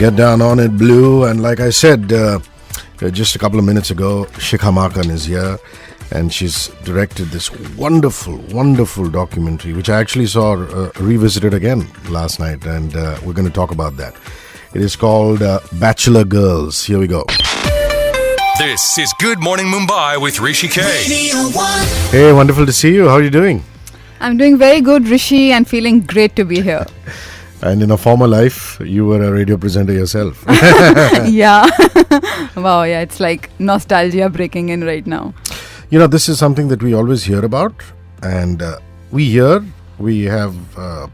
Get down on it, Blue. And like I said just a couple of minutes ago, Shikha Makan is here, and she's directed this wonderful, wonderful documentary, which I actually saw revisited again last night, and we're going to talk about that. It is called Bachelor Girls. Here we go. This is Good Morning Mumbai with Hrishikesh. Hey, wonderful to see you. How are you doing? I'm doing very good, Rishi, and feeling great to be here. And in a former life, you were a radio presenter yourself. Yeah. Wow, yeah, it's like nostalgia breaking in right now. You know, this is something that we always hear about. And we have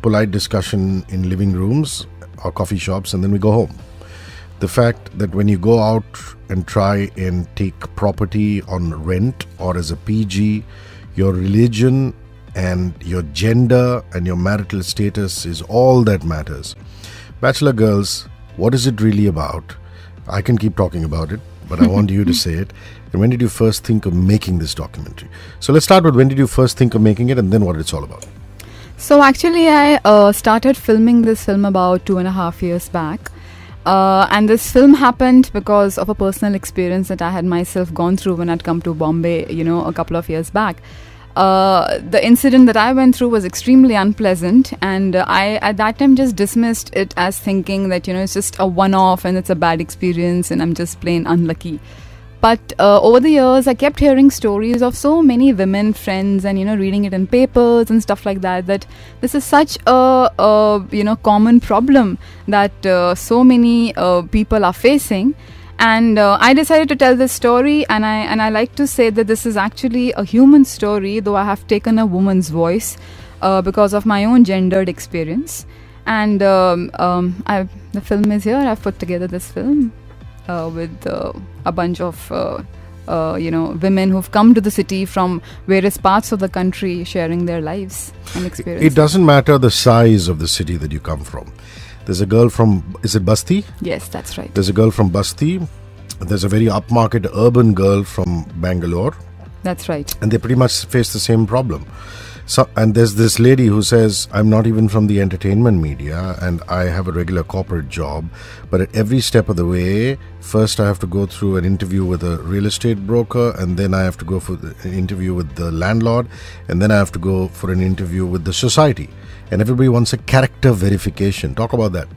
polite discussion in living rooms or coffee shops, and then we go home. The fact that when you go out and try and take property on rent or as a PG, your religion and your gender and your marital status is all that matters. Bachelor Girls, what is it really about? I can keep talking about it, but I want you to say it. And when did you first think of making this documentary? So let's start with when did you first think of making it, and then what it's all about. So actually, I started filming this film about 2.5 years back. And this film happened because of a personal experience that I had myself gone through when I'd come to Bombay, a couple of years back. The incident that I went through was extremely unpleasant, and I at that time just dismissed it as thinking that it's just a one-off and it's a bad experience and I'm just plain unlucky. But over the years I kept hearing stories of so many women friends and reading it in papers and stuff like that this is such a common problem that so many people are facing. And I decided to tell this story, and I like to say that this is actually a human story, though I have taken a woman's voice because of my own gendered experience. And the film is here. I've put together this film with a bunch of women who've come to the city from various parts of the country, sharing their lives and experiences. It doesn't matter the size of the city that you come from. There's a girl from, is it Basti? Yes, that's right. There's a girl from Basti. There's a very upmarket urban girl from Bangalore. That's right. And they pretty much face the same problem. So, and there's this lady who says, I'm not even from the entertainment media and I have a regular corporate job. But at every step of the way, first I have to go through an interview with a real estate broker, and then I have to go for an interview with the landlord, and then I have to go for an interview with the society. And everybody wants a character verification. Talk about that.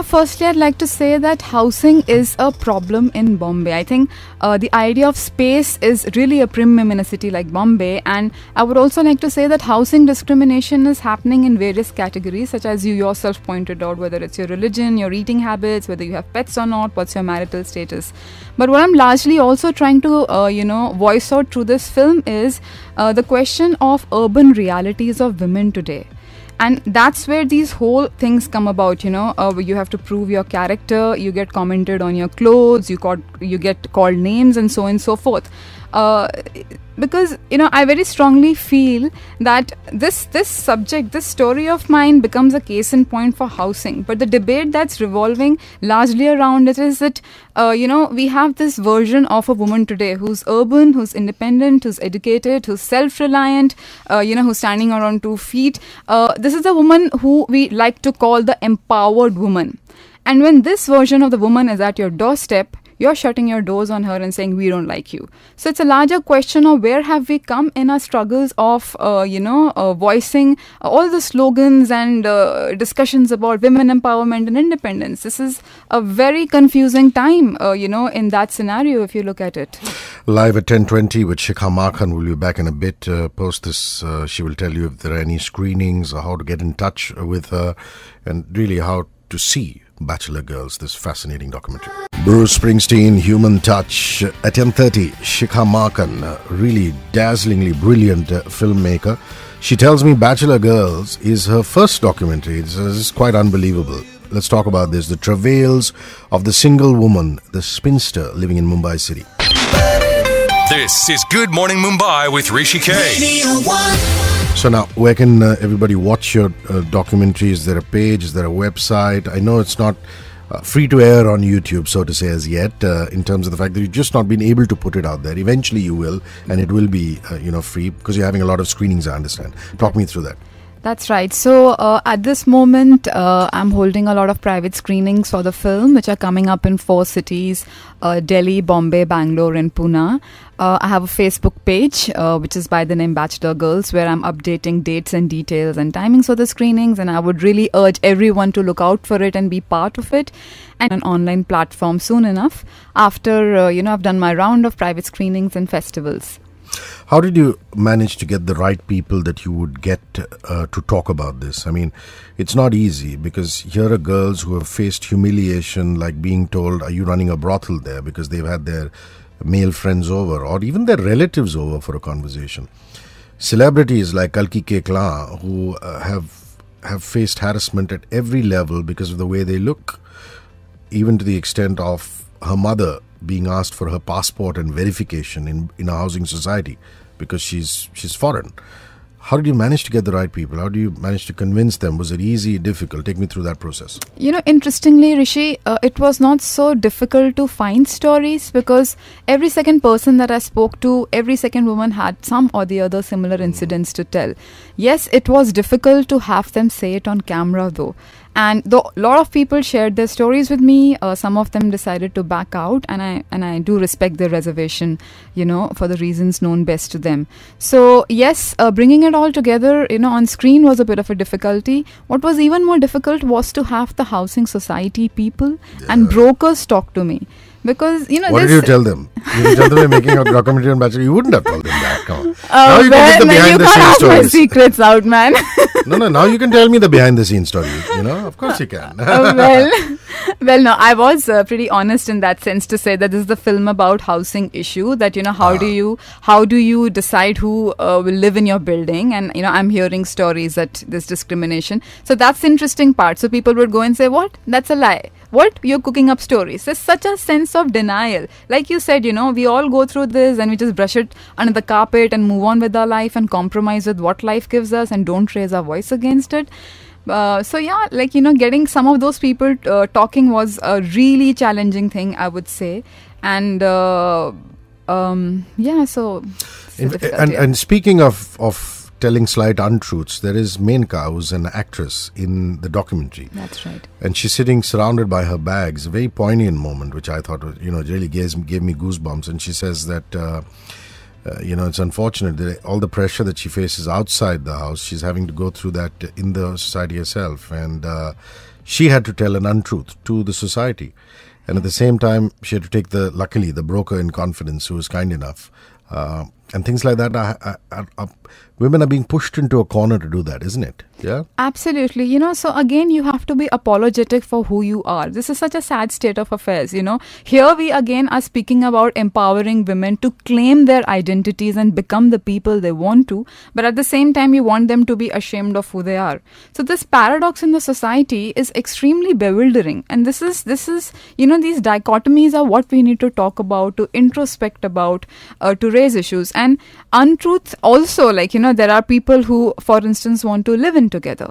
Firstly, I'd like to say that housing is a problem in Bombay. I think the idea of space is really a premium in a city like Bombay. And I would also like to say that housing discrimination is happening in various categories, such as you yourself pointed out, whether it's your religion, your eating habits, whether you have pets or not, what's your marital status. But what I'm largely also trying to, voice out through this film is the question of urban realities of women today. And that's where these whole things come about, you have to prove your character, you get commented on your clothes, you get called names and so on and so forth. Because, I very strongly feel that this subject, this story of mine becomes a case in point for housing. But the debate that's revolving largely around it is that, we have this version of a woman today who's urban, who's independent, who's educated, who's self-reliant, who's standing on 2 feet. This is a woman who we like to call the empowered woman. And when this version of the woman is at your doorstep, you're shutting your doors on her and saying, we don't like you. So it's a larger question of where have we come in our struggles of, voicing all the slogans and discussions about women empowerment and independence. This is a very confusing time, in that scenario, if you look at it. Live at 10:20 with Shikha Makan. We'll be back in a bit. Post this, she will tell you if there are any screenings or how to get in touch with her and really how to see Bachelor Girls, this fascinating documentary. Bruce Springsteen, Human Touch. At 10:30, Shikha Makan, really dazzlingly brilliant filmmaker. She tells me Bachelor Girls is her first documentary. It's quite unbelievable. Let's talk about this. The travails of the single woman, the spinster living in Mumbai city. This is Good Morning Mumbai with Hrishikesh. So now, where can everybody watch your documentary? Is there a page? Is there a website? I know it's not free to air on YouTube, so to say, as yet, in terms of the fact that you've just not been able to put it out there. Eventually you will, and it will be, free, because you're having a lot of screenings, I understand. Talk me through that. That's right. So at this moment, I'm holding a lot of private screenings for the film, which are coming up in 4 cities: Delhi, Bombay, Bangalore, and Pune. I have a Facebook page, which is by the name Bachelor Girls, where I'm updating dates and details and timings for the screenings. And I would really urge everyone to look out for it and be part of it. And an online platform soon enough after, I've done my round of private screenings and festivals. How did you manage to get the right people that you would get to talk about this? I mean, it's not easy, because here are girls who have faced humiliation, like being told, are you running a brothel there? Because they've had their male friends over, or even their relatives over for a conversation. Celebrities like Kalki Kekla, who have faced harassment at every level because of the way they look, even to the extent of her mother being asked for her passport and verification in a housing society because she's foreign. How did you manage to get the right people? How do you manage to convince them? Was it easy, difficult? Take me through that process. Interestingly, Rishi, it was not so difficult to find stories, because every second person that I spoke to, every second woman had some or the other similar incidents to tell. Yes, it was difficult to have them say it on camera though. And though a lot of people shared their stories with me, some of them decided to back out, and I do respect their reservation, for the reasons known best to them. So yes, bringing it all together, on screen was a bit of a difficulty. What was even more difficult was to have the housing society people and brokers talk to me. Because, what did you tell them? Did you tell them you're making a documentary on Bachelor? You wouldn't have told them that. Come on. Now you can get the behind the scenes stories. My secrets out, man. No. Now you can tell me the behind the scenes story. Of course you can. Well, no, I was pretty honest in that sense to say that this is the film about housing issue. That how do you decide who will live in your building? And I'm hearing stories that there's discrimination. So that's the interesting part. So people would go and say, "What? That's a lie. What? You're cooking up stories." There's such a sense of denial. Like you said, we all go through this and we just brush it under the carpet and move on with our life and compromise with what life gives us and don't raise our voice against it. Getting some of those people talking was a really challenging thing, I would say. And And speaking of telling slight untruths, there is Menka, who's an actress in the documentary. That's right. And she's sitting surrounded by her bags, a very poignant moment, which I thought, really gave me goosebumps. And she says that, it's unfortunate that all the pressure that she faces outside the house, she's having to go through that in the society herself. And she had to tell an untruth to the society. And at the same time, she had to take luckily, the broker in confidence, who was kind enough. And things like that. Women are being pushed into a corner to do that, isn't it? Yeah. Absolutely. So again, you have to be apologetic for who you are. This is such a sad state of affairs. Here we again are speaking about empowering women to claim their identities and become the people they want to. But at the same time, you want them to be ashamed of who they are. So this paradox in the society is extremely bewildering. And this is these dichotomies are what we need to talk about, to introspect about, to raise issues. And untruth also, there are people who, for instance, want to live in together.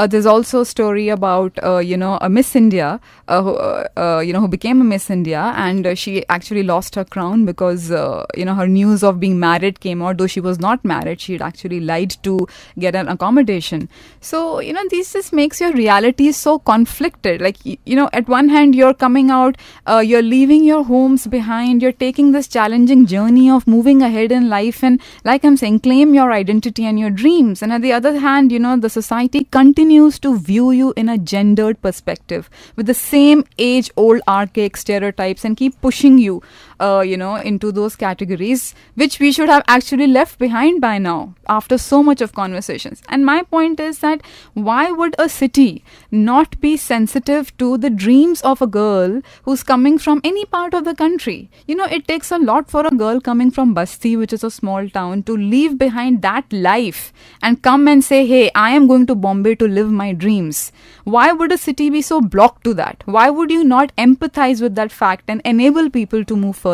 There's also a story about, a Miss India, who became a Miss India, and she actually lost her crown because, her news of being married came out. Though she was not married, she had actually lied to get an accommodation. So, this just makes your reality so conflicted. At one hand, you're coming out, you're leaving your homes behind, you're taking this challenging journey of moving ahead in life and, like I'm saying, claim your identity and your dreams. And at the other hand, the society continues to view you in a gendered perspective with the same age-old archaic stereotypes and keep pushing you, into those categories, which we should have actually left behind by now after so much of conversations. And my point is that why would a city not be sensitive to the dreams of a girl who's coming from any part of the country? It takes a lot for a girl coming from Basti, which is a small town, to leave behind that life and come and say, hey, I am going to Bombay to live my dreams. Why would a city be so blocked to that? Why would you not empathize with that fact and enable people to move further?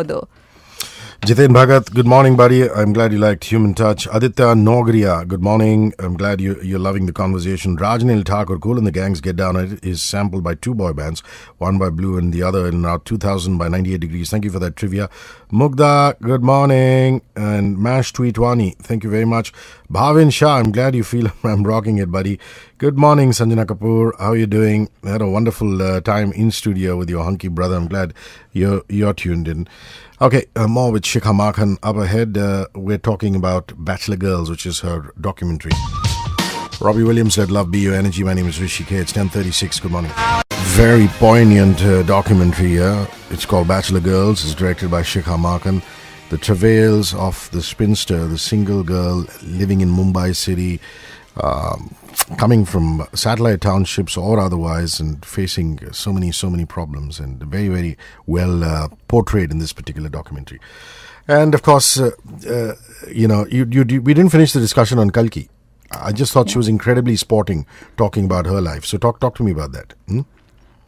Jiten Bhagat, good morning, buddy. I'm glad you liked Human Touch. Aditya Nogria, good morning. I'm glad you're loving the conversation. Rajnil Thakur, Cool and the Gangs Get Down is sampled by two boy bands, one by Blue and the other in around 2000 by 98 Degrees. Thank you for that trivia. Mugda, good morning. And Mash Tweetwani, thank you very much. Bhavin Shah, I'm glad you feel I'm rocking it, buddy. Good morning, Sanjana Kapoor. How are you doing? I had a wonderful time in studio with your hunky brother. I'm glad you're tuned in. Okay, more with Shikha Makan. Up ahead, we're talking about Bachelor Girls, which is her documentary. Robbie Williams said, "Love Be Your Energy." My name is Hrishikesh. It's 10:36. Good morning. Very poignant documentary here. It's called Bachelor Girls. It's directed by Shikha Makan. The travails of the spinster, the single girl living in Mumbai city, coming from satellite townships or otherwise, and facing so many problems, and very, very well portrayed in this particular documentary. And of course, we didn't finish the discussion on Kalki. I just thought she was incredibly sporting, talking about her life. So talk to me about that.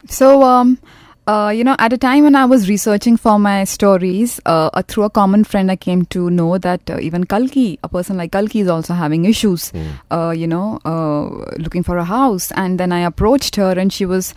So, at a time when I was researching for my stories, through a common friend, I came to know that even Kalki, a person like Kalki, is also having issues, looking for a house. And then I approached her, and she was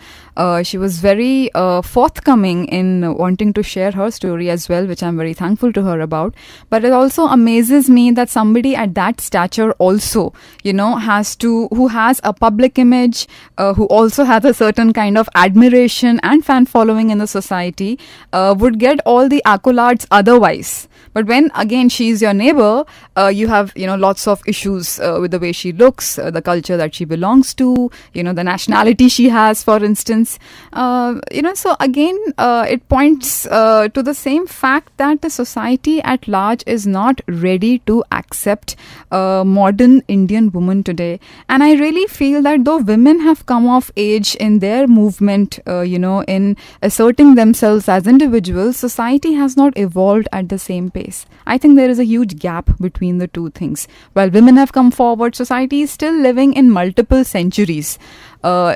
very forthcoming in wanting to share her story as well, which I'm very thankful to her about. But it also amazes me that somebody at that stature also, who has a public image, who also has a certain kind of admiration and fan following in the society, would get all the accolades otherwise. But when again she's your neighbor, you have lots of issues with the way she looks, the culture that she belongs to, the nationality she has, for instance. So again, it points to the same fact that the society at large is not ready to accept modern Indian women today. And I really feel that though women have come of age in their movement, in asserting themselves as individuals, society has not evolved at the same pace. I think there is a huge gap between the two things. While women have come forward, society is still living in multiple centuries,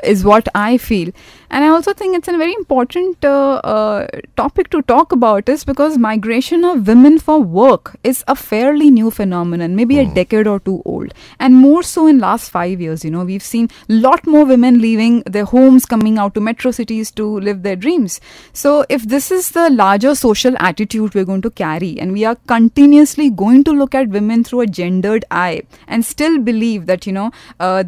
is what I feel. And I also think it's a very important topic to talk about, is because migration of women for work is a fairly new phenomenon, maybe a decade or two old, and more so in last 5 years. We've seen a lot more women leaving their homes, coming out to metro cities to live their dreams. So if this is the larger social attitude we're going to carry, and we are continuously going to look at women through a gendered eye and still believe that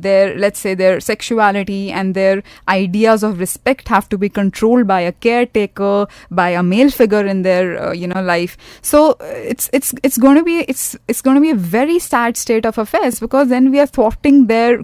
their sexuality and their ideas of respect have to be controlled by a caretaker, by a male figure in their life. So it's going to be a very sad state of affairs, because then we are thwarting their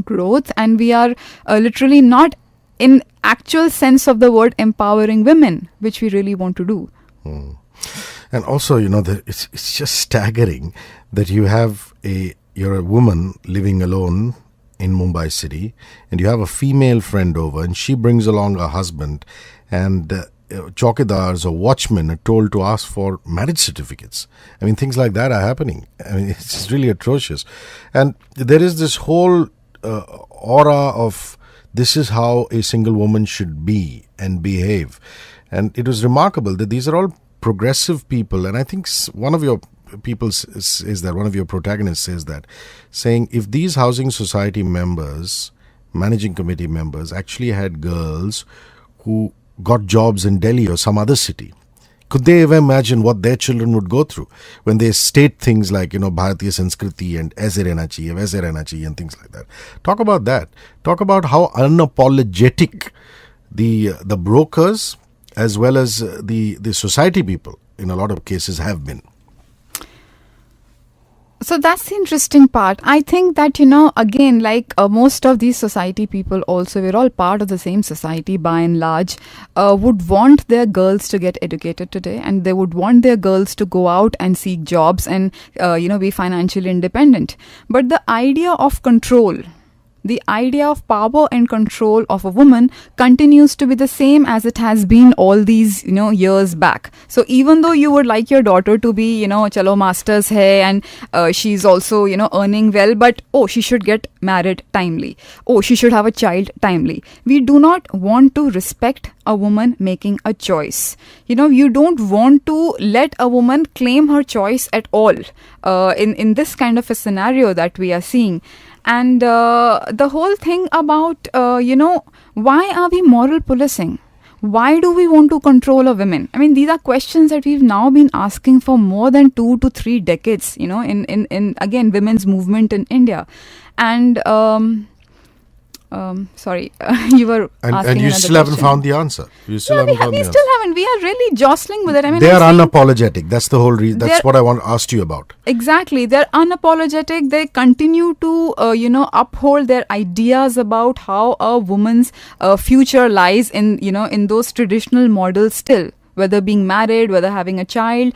growth, and we are literally not, in actual sense of the word, empowering women, which we really want to do. And also, it's just staggering that you're a woman living alone in Mumbai city, and you have a female friend over, and she brings along a husband, and chowkidars or watchmen are told to ask for marriage certificates. I mean, things like that are happening. I mean, it's really atrocious. And there is this whole aura of this is how a single woman should be and behave. And it was remarkable that these are all progressive people. And I think one of your protagonists says that, saying if these housing society members, managing committee members, actually had girls who got jobs in Delhi or some other city, could they ever imagine what their children would go through when they state things like, Bharatiya Sanskriti and aise rehna chahiye and things like that? Talk about that. Talk about how unapologetic the brokers as well as the society people in a lot of cases have been. So that's the interesting part. I think that, again, like most of these society people also, we're all part of the same society by and large, would want their girls to get educated today, and they would want their girls to go out and seek jobs and, be financially independent. But the idea of control the idea of power and control of a woman continues to be the same as it has been all these, years back. So even though you would like your daughter to be, chalo masters hai, and she's also, earning well, but she should get married timely. She should have a child timely. We do not want to respect a woman making a choice. You don't want to let a woman claim her choice at all in this kind of a scenario that we are seeing. And the whole thing about, why are we moral policing? Why do we want to control a woman? I mean, these are questions that we've now been asking for more than 2 to 3 decades, in again, women's movement in India. And sorry, you were asking and you still haven't found the answer. You still haven't found the answer. We still haven't. We are really jostling with it. I mean, they are unapologetic. That's the whole reason. That's what I asked you about. Exactly. They're unapologetic. They continue to, uphold their ideas about how a woman's future lies in, in those traditional models still. Whether being married, whether having a child,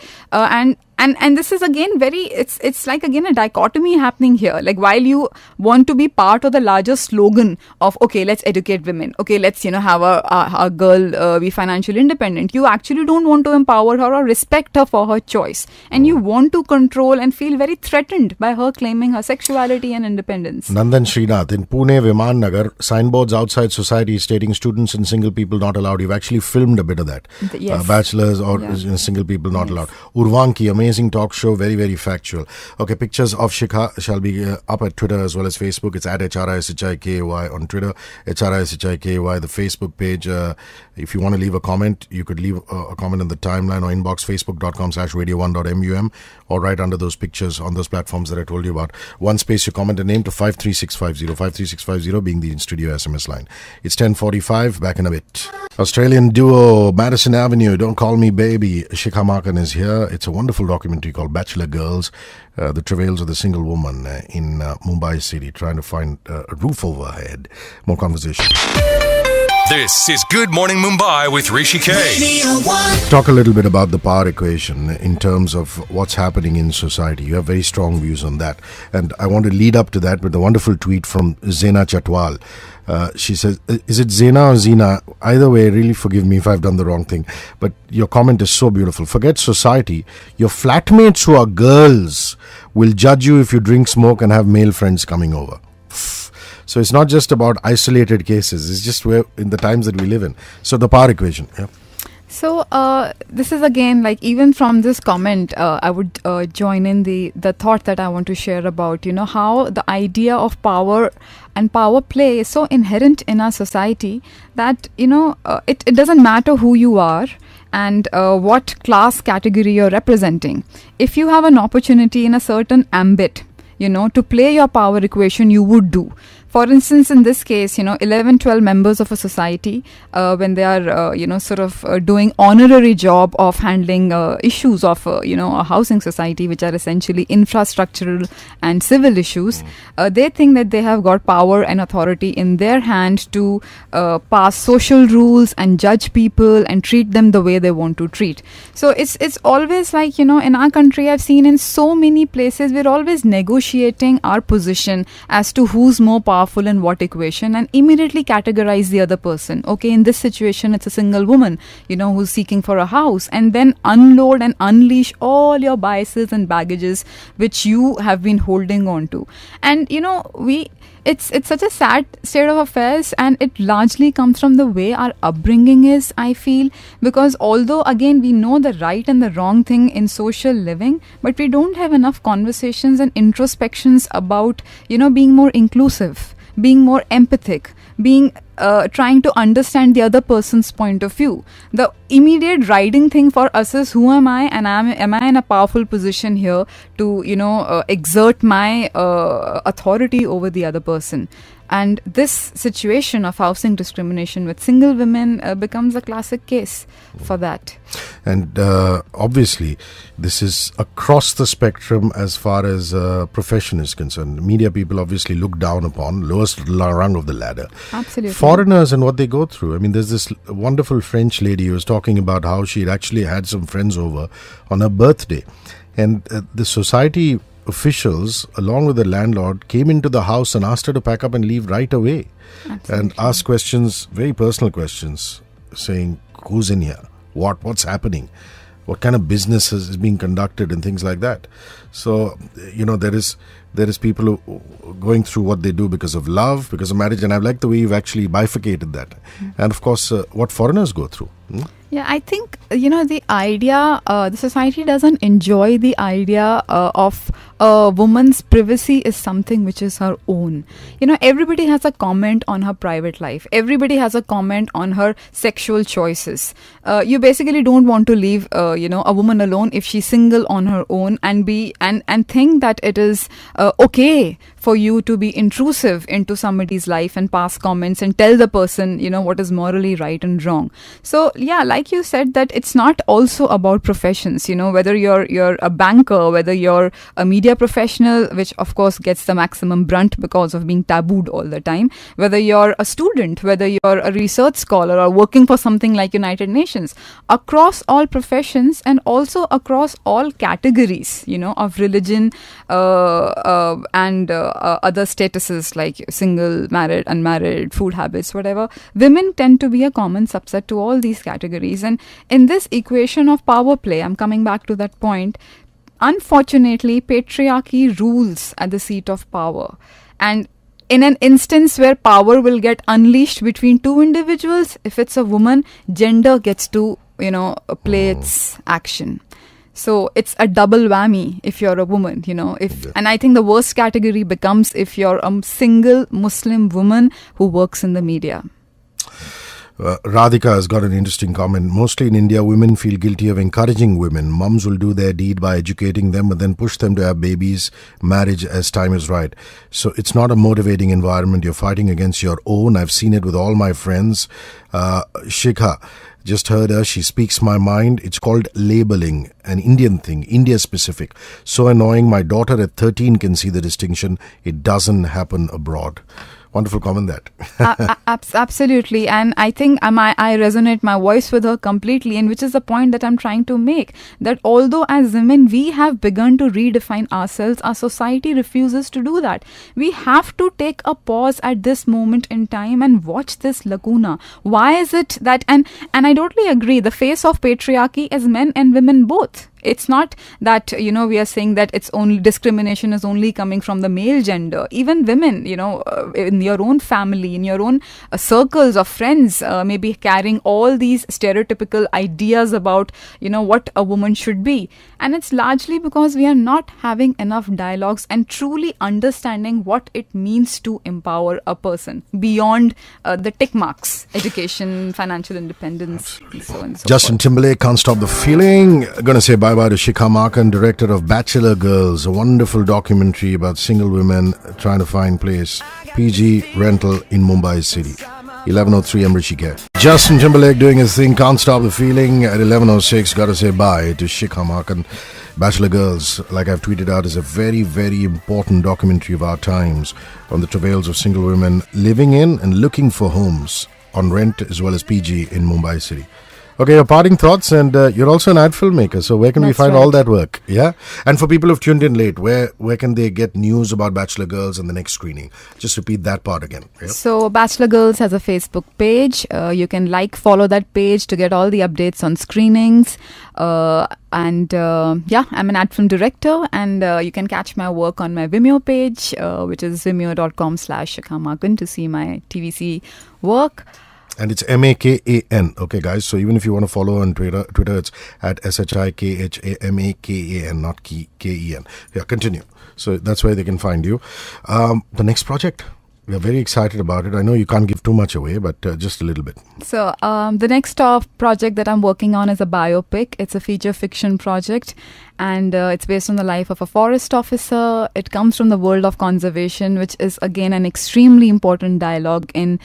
and this is again it's like again a dichotomy happening here. Like, while you want to be part of the larger slogan of let's educate women, let's have a girl be financially independent, you actually don't want to empower her or respect her for her choice, and you want to control and feel very threatened by her claiming her sexuality and independence. Nandan Srinath, in Pune Viman Nagar, signboards outside society stating students and single people not allowed. You've actually filmed a bit of that. Yes. Bachelors or single people not allowed. Urvanki, amazing talk show, very, very factual. Okay, pictures of Shikha shall be up at Twitter as well as Facebook. It's at HRISHIKAY on Twitter, HRISHIKAY, the Facebook page. If you want to leave a comment, you could leave a comment in the timeline or inbox, facebook.com/radio1.mum, or right under those pictures on those platforms that I told you about. One space, you comment a name to 53650, 53650 being the in-studio SMS line. It's 10:45, back in a bit. Australian duo, Madison Avenue, Don't Call Me Baby. Shikha Makan is here. It's a wonderful documentary called Bachelor Girls, the travails of the single woman in Mumbai city, trying to find a roof over her head. More conversation. This is Good Morning Mumbai with Hrishikesh. Talk a little bit about the power equation in terms of what's happening in society. You have very strong views on that. And I want to lead up to that with a wonderful tweet from Zena Chatwal. She says, is it Zena or Zena? Either way, really forgive me if I've done the wrong thing. But your comment is so beautiful. Forget society. Your flatmates who are girls will judge you if you drink, smoke and have male friends coming over. So it's not just about isolated cases. It's just where in the times that we live in. So the power equation. Yeah. So this is again, like, even from this comment, I would join in the thought that I want to share about, how the idea of power and power play is so inherent in our society that, it doesn't matter who you are and what class category you're representing. If you have an opportunity in a certain ambit, to play your power equation, you would do. For instance, in this case, 11, 12 members of a society, when they are, doing honorary job of handling issues of, a housing society, which are essentially infrastructural and civil issues, they think that they have got power and authority in their hand to pass social rules and judge people and treat them the way they want to treat. So it's always like, in our country, I've seen in so many places, we're always negotiating our position as to who's more powerful in what equation, and immediately categorize the other person. Okay, in this situation, it's a single woman, who's seeking for a house, and then unload and unleash all your biases and baggages which you have been holding on to. And, it's such a sad state of affairs, and it largely comes from the way our upbringing is, I feel, because although again we know the right and the wrong thing in social living, but we don't have enough conversations and introspections about, being more inclusive, being more empathic, being trying to understand the other person's point of view. The immediate riding thing for us is, who am I, and am I in a powerful position here to exert my authority over the other person. And this situation of housing discrimination with single women becomes a classic case for that. And obviously, this is across the spectrum as far as profession is concerned. Media people obviously look down upon, lowest rung of the ladder. Absolutely. Foreigners and what they go through. I mean, there's this wonderful French lady who was talking about how she'd actually had some friends over on her birthday. And the society officials, along with the landlord, came into the house and asked her to pack up and leave right away. Absolutely. And asked questions, very personal questions, saying, who's in here? What's happening? What kind of business is being conducted and things like that. So, there is people who going through what they do because of love, because of marriage. And I like the way you've actually bifurcated that. And of course, what foreigners go through. Yeah, I think, the idea, the society doesn't enjoy the idea of a woman's privacy is something which is her own. Everybody has a comment on her private life. Everybody has a comment on her sexual choices. You basically don't want to leave, a woman alone if she's single on her own and think that it is okay for you to be intrusive into somebody's life and pass comments and tell the person, what is morally right and wrong. So, yeah, like you said, that it's not also about professions, whether you're a banker, whether you're a media professional, which of course gets the maximum brunt because of being tabooed all the time, whether you're a student, whether you're a research scholar or working for something like United Nations, across all professions and also across all categories, of religion and other statuses like single, married, unmarried, food habits, whatever. Women tend to be a common subset to all these categories. And in this equation of power play, I'm coming back to that point, unfortunately, patriarchy rules at the seat of power. And in an instance where power will get unleashed between two individuals, if it's a woman, gender gets to, play its action. So it's a double whammy if you're a woman, and I think the worst category becomes if you're a single Muslim woman who works in the media. Radhika has got an interesting comment. Mostly in India, women feel guilty of encouraging women. Mums will do their deed by educating them but then push them to have babies, marriage as time is right. So it's not a motivating environment. You're fighting against your own. I've seen it with all my friends. Shikha, just heard her. She speaks my mind. It's called labeling, an Indian thing, India specific. So annoying. My daughter at 13 can see the distinction. It doesn't happen abroad. Wonderful comment that. Absolutely. And I think I resonate my voice with her completely, and which is the point that I'm trying to make, that although as women we have begun to redefine ourselves, our society refuses to do that. We have to take a pause at this moment in time and watch this lacuna. Why is it that, and I totally agree, the face of patriarchy is men and women both. It's not that, we are saying that it's only discrimination is only coming from the male gender. Even women, in your own family, in your own circles of friends, maybe carrying all these stereotypical ideas about, what a woman should be. And it's largely because we are not having enough dialogues and truly understanding what it means to empower a person beyond the tick marks, education, financial independence, and so on and so Justin forth. Timberlake, Can't Stop the Feeling. Gonna say bye-bye to Shikha Makan, director of Bachelor Girls, a wonderful documentary about single women trying to find place. PG rental in Mumbai City. 11:03, I'm Hrishikesh. Justin Timberlake doing his thing, Can't Stop the Feeling. At 11:06, gotta say bye to Shikha Makan. Bachelor Girls, like I've tweeted out, is a very, very important documentary of our times on the travails of single women living in and looking for homes on rent as well as PG in Mumbai City. Okay, your parting thoughts, and you're also an ad filmmaker, so where can we That's find right. all that work? Yeah? And for people who've tuned in late, where can they get news about Bachelor Girls and the next screening? Just repeat that part again. Yeah? So Bachelor Girls has a Facebook page. You can follow that page to get all the updates on screenings. I'm an ad film director, and you can catch my work on my Vimeo page, which is vimeo.com/Shikha Makan to see my TVC work. And it's Makan. Okay, guys. So even if you want to follow on Twitter it's at SHIKHAMAKAN, not KEN. Yeah, continue. So that's where they can find you. The next project, we are very excited about it. I know you can't give too much away, but just a little bit. So the next project that I'm working on is a biopic. It's a feature fiction project, and it's based on the life of a forest officer. It comes from the world of conservation, which is again an extremely important dialogue in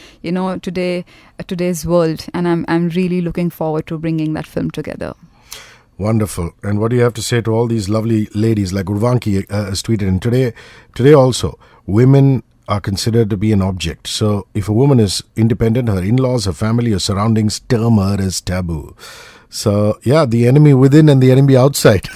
today's world, and I'm really looking forward to bringing that film together. Wonderful. And what do you have to say to all these lovely ladies like Urvanki has tweeted? And today also, women are considered to be an object. So if a woman is independent, her in-laws, her family, her surroundings term her as taboo. So, yeah, the enemy within and the enemy outside.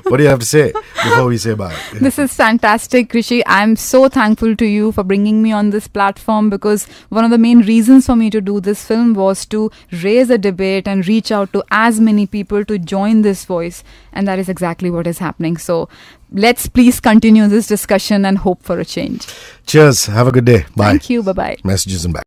What do you have to say before we say bye? This is fantastic, Rishi. I'm so thankful to you for bringing me on this platform, because one of the main reasons for me to do this film was to raise a debate and reach out to as many people to join this voice. And that is exactly what is happening. So let's please continue this discussion and hope for a change. Cheers. Have a good day. Bye. Thank you. Bye-bye. Messages and back.